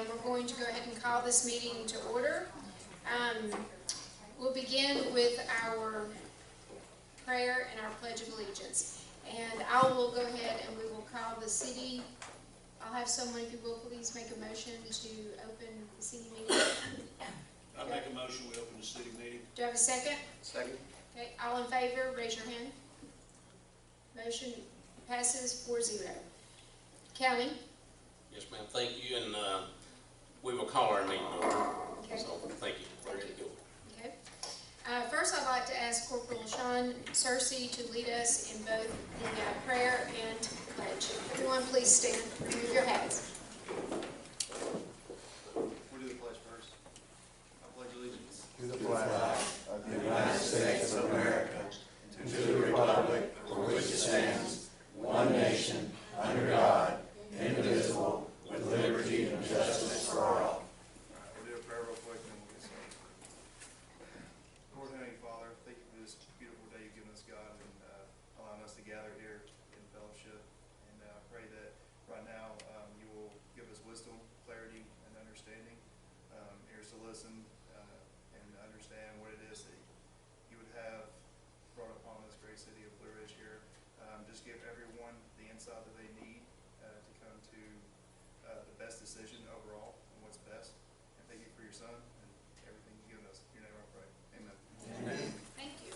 and we're going to go ahead and call this meeting to order. We'll begin with our prayer and our Pledge of Allegiance. And I will go ahead and we will call the city. I'll have someone, if you will, please make a motion to open the city meeting. I make a motion we open the city meeting. Do I have a second? Second. Okay, all in favor, raise your hand. Motion passes 4-0. County? Yes, ma'am. Thank you, and we will call our meeting over. Okay. So, thank you. We're ready to go. Okay. First, I'd like to ask Corporal Sean Searcy to lead us in both the prayer and pledge. Everyone, please stand. Remove your hats. We'll do the pledge first. I pledge allegiance to the flag of the United States of America, and to the republic for which it stands, one nation, under God, indivisible, with liberty and justice for all. We'll do a prayer real quick, and then we'll get started. Lord, Heavenly Father, thank you for this beautiful day you've given us, God, and allowing us to gather here in fellowship. And I pray that right now you will give us wisdom, clarity, and understanding, ears to listen and understand what it is that you would have brought upon this great city of Blue Ridge here. Just give everyone the insight that they need to come to the best decision overall and what's best. And thank you for your son and everything you've given us. In your name I pray. Amen. Amen. Thank you.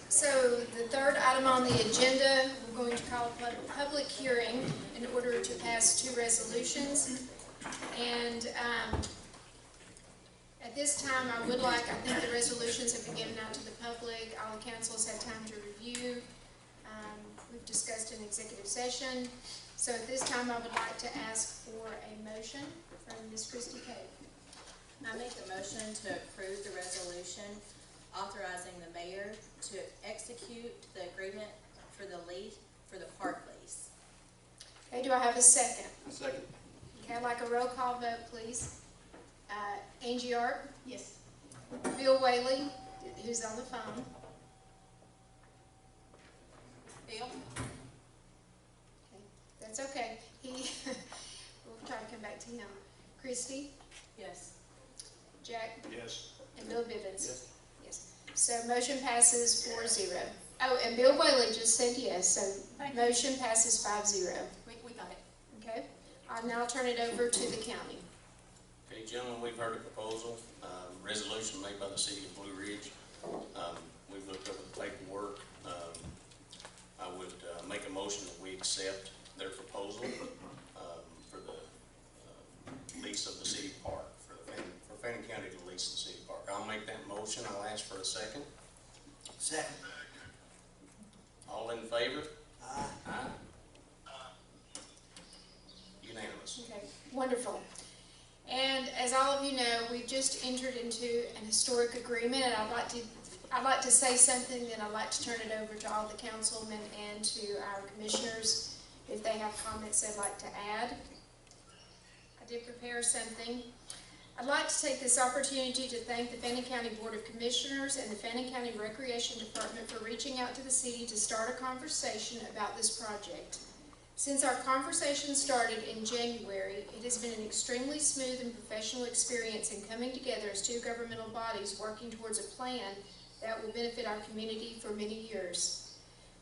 So the third item on the agenda, we're going to call a public hearing in order to pass 2 resolutions. And at this time, I think the resolutions have been given out to the public. All the councils had time to review. We've discussed an executive session. So at this time, I would like to ask for a motion from Ms. Christy Cave. I make a motion to approve the resolution authorizing the mayor to execute the agreement for the lease, for the park lease. Okay, do I have a second? Second. Okay, I'd like a roll call vote, please. Angie Arp, Yes. Bill Whaley, who's on the phone. Bill? Okay, that's okay. We'll try to come back to him. Christy, Yes. Jack, Yes. and Bill Bivens. Yes. Yes. So motion passes 4-0. Oh, and Bill Whaley just said yes, so motion passes 5-0. We got it. Okay, I'll now turn it over to the county. Okay, gentlemen, we've heard a proposal, resolution made by the city of Blue Ridge. We've looked over the paperwork. I would make a motion that we accept their proposal for the lease of the city park, for Fannin County to lease the city park. I'll make that motion. I'll ask for a second. Second. All in favor? Aye. Aye. Unanimous. Okay, wonderful. And as all of you know, we've just entered into an historic agreement, and I'd like to say something, then I'd like to turn it over to all the councilmen and to our commissioners if they have comments they'd like to add. I did prepare something. I'd like to take this opportunity to thank the Fannin County Board of Commissioners and the Fannin County Recreation Department for reaching out to the city to start a conversation about this project. Since our conversation started in January, it has been an extremely smooth and professional experience in coming together as 2 governmental bodies working towards a plan that will benefit our community for many years.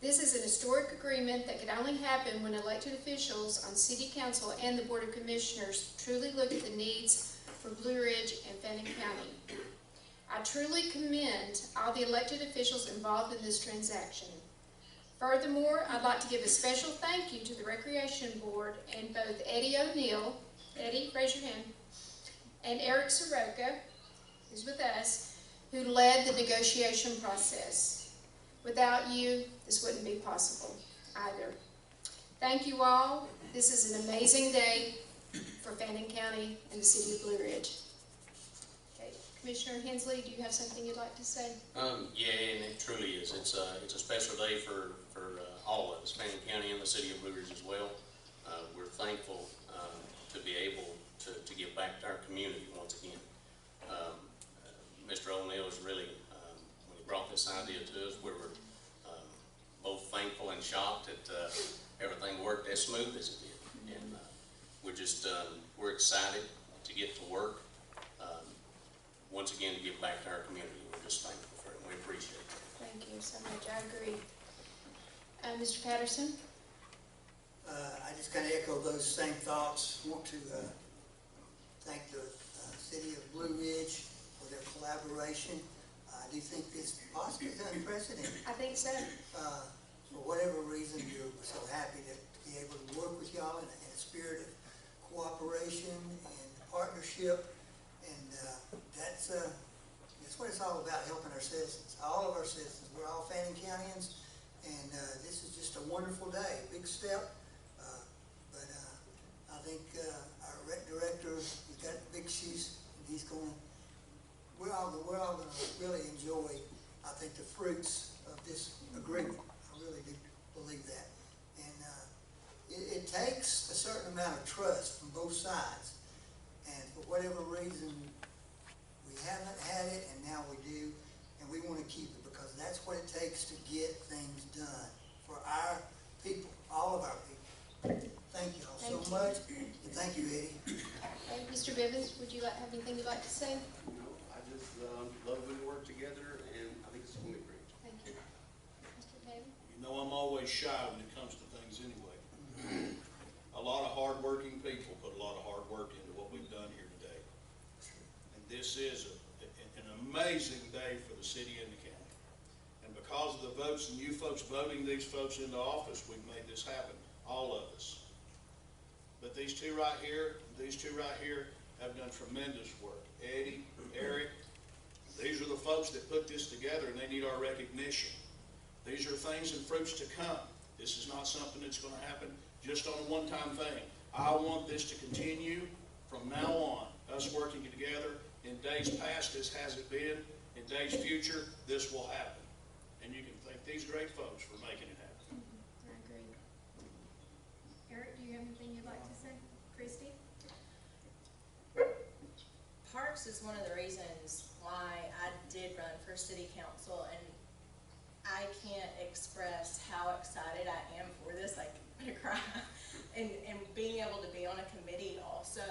This is an historic agreement that could only happen when elected officials on City Council and the Board of Commissioners truly look at the needs for Blue Ridge and Fannin County. I truly commend all the elected officials involved in this transaction. Furthermore, I'd like to give a special thank you to the Recreation Board and both Eddie O'Neill, Eddie, raise your hand, and Eric Soroka, who's with us, who led the negotiation process. Without you, this wouldn't be possible either. Thank you all. This is an amazing day for Fannin County and the city of Blue Ridge. Okay, Commissioner Hensley, do you have something you'd like to say? Yeah, and it truly is. It's a special day for all of us, Fannin County and the city of Blue Ridge as well. We're thankful to be able to give back to our community once again. Mr. O'Neill is really, when he brought this idea to us, we were shocked that everything worked as smooth as it did. And we're excited to get to work. Once again, to give back to our community. We're just thankful for it, and we appreciate it. Thank you so much, I agree. Mr. Patterson? I just kind of echo those same thoughts. Want to thank the city of Blue Ridge for their collaboration. I do think this possibly is unprecedented. I think so. For whatever reason, we're so happy to be able to work with y'all in a spirit of cooperation and partnership. And that's what it's all about, helping our citizens, all of our citizens. We're all Fannin Countyans, and this is just a wonderful day, a big step. But I think our rec director, he's got big shoes, and he's going. We're all going to really enjoy, I think, the fruits of this agreement. I really do believe that. And it takes a certain amount of trust from both sides. And for whatever reason, we haven't had it, and now we do, and we want to keep it because that's what it takes to get things done for our people, all of our people. Thank you all so much, and thank you, Eddie. Okay, Mr. Bivens, would you have anything you'd like to say? No, I just love when we work together, and I think it's going to be great. Thank you. Mr. David? You know, I'm always shy when it comes to things anyway. A lot of hardworking people put a lot of hard work into what we've done here today. And this is an amazing day for the city and the county. And because of the votes and you folks voting these folks into office, we've made this happen, all of us. But these two right here have done tremendous work. Eddie, Eric, these are the folks that put this together, and they need our recognition. These are things and fruits to come. This is not something that's going to happen just on a one-time thing. I want this to continue from now on, us working together. In days past, this hasn't been. In days future, this will happen. And you can thank these great folks for making it happen. I agree. Eric, do you have anything you'd like to say? Christy? Parks is one of the reasons why I did run for city council, and I can't express how excited I am for this. I'm gonna cry. And being able to be on a committee also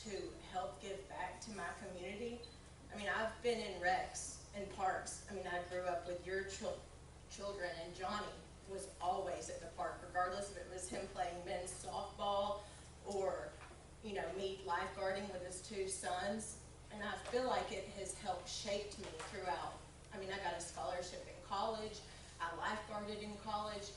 to help give back to my community. I mean, I've been in recs and parks. I mean, I grew up with your children, and Johnny was always at the park, regardless if it was him playing men's softball or, you know, me lifeguarding with his two sons. And I feel like it has helped shape me throughout. I mean, I got a scholarship in college, I lifeguarded in college,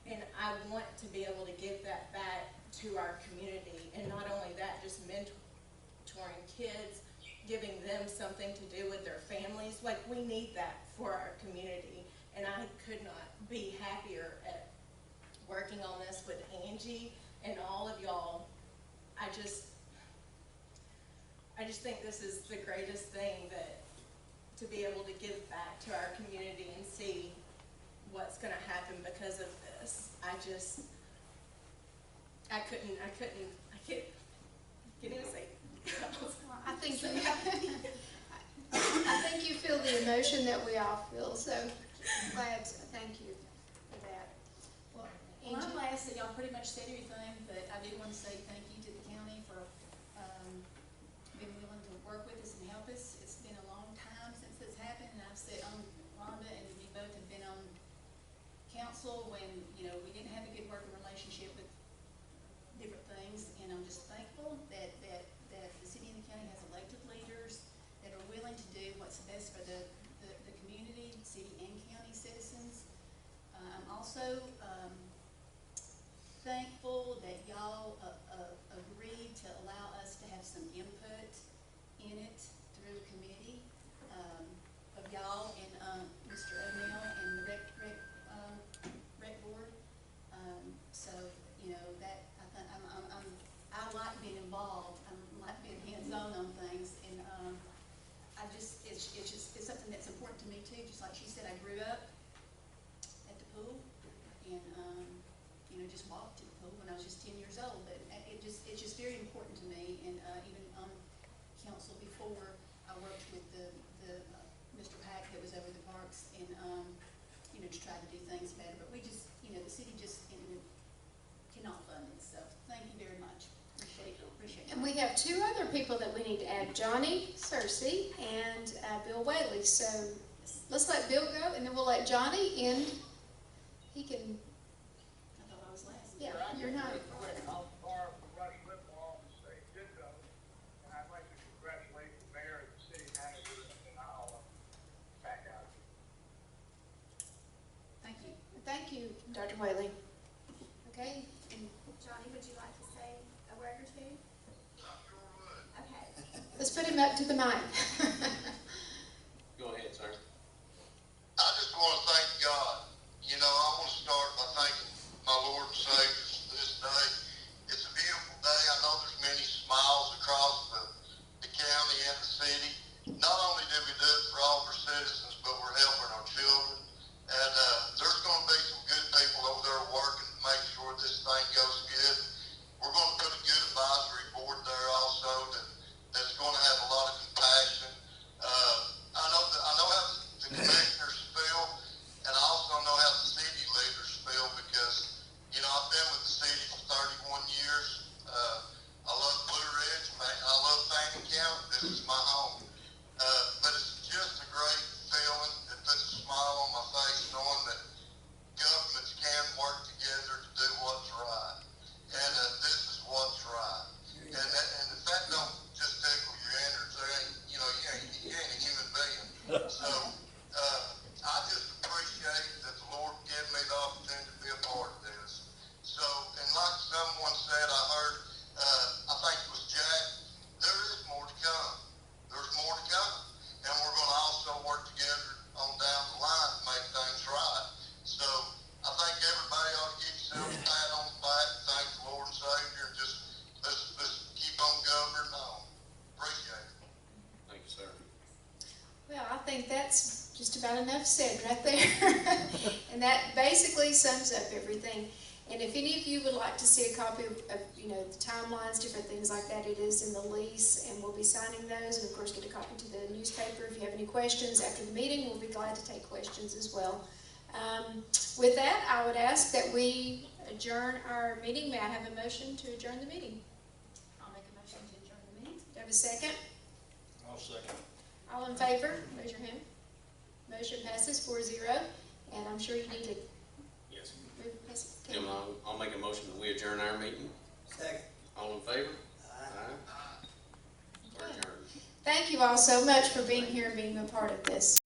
and I want to be able to give that back to our community. And not only that, just mentoring kids, giving them something to do with their families. Like, we need that for our community. And I could not be happier at working on this with Angie and all of y'all. I just think this is the greatest thing, that to be able to give back to our community and see what's going to happen because of this. I can't even say it. I think you feel the emotion that we all feel, so glad, thank you for that. Well, Well, I'm Angie? last that y'all pretty much said everything, but I do want to say thank you to the county for being willing to work with us and help us. It's been a long time since this happened, and I've said on Rhonda and we both have been on council when, you know, we didn't have a good working relationship with different things, and I'm just thankful that the city and the county has elected leaders that are willing to do what's best for the community, city and county citizens. I'm also thankful that y'all agreed to allow us to have some input in it through the committee of y'all and Mr. O'Neill and the rec board. have two other people that we need to add, Johnny Cersei and Bill Whaley. So let's let Bill go, and then we'll let Johnny in. He can, I thought I was last. yeah, you're not. I'll borrow from Rush Limbaugh and say ditto, and I'd like to congratulate the mayor and the city manager, and I'll back out. Thank you. Thank you, Dr. Whaley. Okay, and Johnny, would you like to say a word or two? Okay. let's put him up to the mic. Go ahead, sir. I just want to thank God. You know, I want to start by thanking my Lord and Savior for this day. It's a beautiful day. I know there's many smiles across the county and the city. Not only did we do it for all of our citizens, but we're helping our children. And there's going to be some good people over there working to make sure this thing goes good. We're going to put a good advisory board there also that's going to have a lot of compassion. I know how the commissioners feel, and I also know how the city leaders feel because, you know, I've been with the city for 31 years. I love Blue Ridge. I love Fannin County. This is my home. But it's just a great feeling. It puts a smile on my face knowing that governments can work together to do what's right. And this is what's right. And if that don't just tickle your innards, there ain't, you know, you ain't a human being. So I just appreciate that the Lord gave me the opportunity to be a part of this. So, and like someone said, I heard, I think it was Jack, there is more to come. There's more to come. And we're going to also work together on down the line to make things right. So I think everybody ought to give yourself a pat on the back, thank the Lord and Savior, and just let's keep on governing on. Appreciate it. Thank you, sir. Well, I think that's just about enough said right there. And that basically sums up everything. And if any of you would like to see a copy of you know, the timelines, different things like that, it is in the lease, and we'll be signing those, and of course get a copy to the newspaper. If you have any questions after the meeting, we'll be glad to take questions as well. With that, I would ask that we adjourn our meeting. May I have a motion to adjourn the meeting? I'll make a motion to adjourn the meeting. Do you have a second? I'll second. All in favor, raise your hand. Motion passes 4-0, and I'm sure you need to Yes. move past it. Jim, I'll make a motion that we adjourn our meeting. Second. All in favor? Aye. We're adjourned. Thank you all so much for being here and being a part of this.